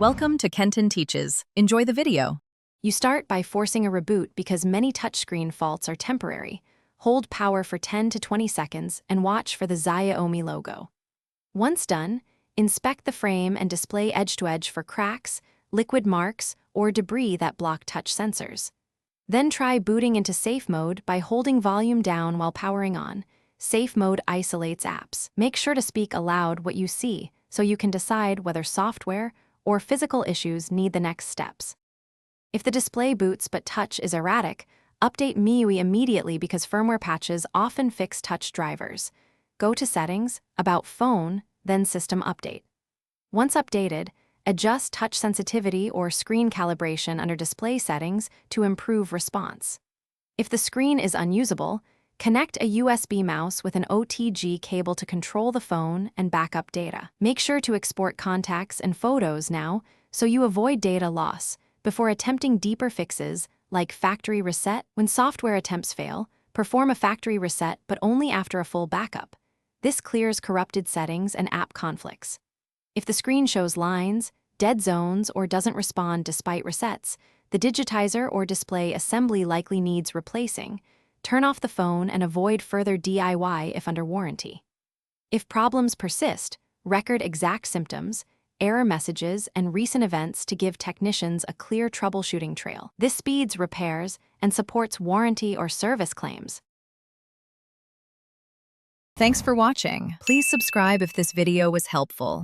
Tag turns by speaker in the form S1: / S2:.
S1: Welcome to Kenton Teaches. Enjoy the video.
S2: You start by forcing a reboot because many touchscreen faults are temporary. Hold power for 10 to 20 seconds and watch for the Xiaomi logo. Once done, inspect the frame and display edge-to-edge for cracks, liquid marks, or debris that block touch sensors. Then try booting into safe mode by holding volume down while powering on. Safe mode isolates apps. Make sure to speak aloud what you see so you can decide whether software or physical issues need the next steps. If the display boots but touch is erratic, update MIUI immediately because firmware patches often fix touch drivers. Go to Settings, About Phone, then System Update. Once updated, adjust touch sensitivity or screen calibration under Display Settings to improve response. If the screen is unusable, connect a USB mouse with an OTG cable to control the phone and backup data. Make sure to export contacts and photos now so you avoid data loss before attempting deeper fixes like factory reset. When software attempts fail, perform a factory reset but only after a full backup. This clears corrupted settings and app conflicts. If the screen shows lines, dead zones, or doesn't respond despite resets, the digitizer or display assembly likely needs replacing. Turn off the phone and avoid further DIY if under warranty. If problems persist, record exact symptoms, error messages, and recent events to give technicians a clear troubleshooting trail. This speeds repairs and supports warranty or service claims.
S1: Thanks for watching. Please subscribe if this video was helpful.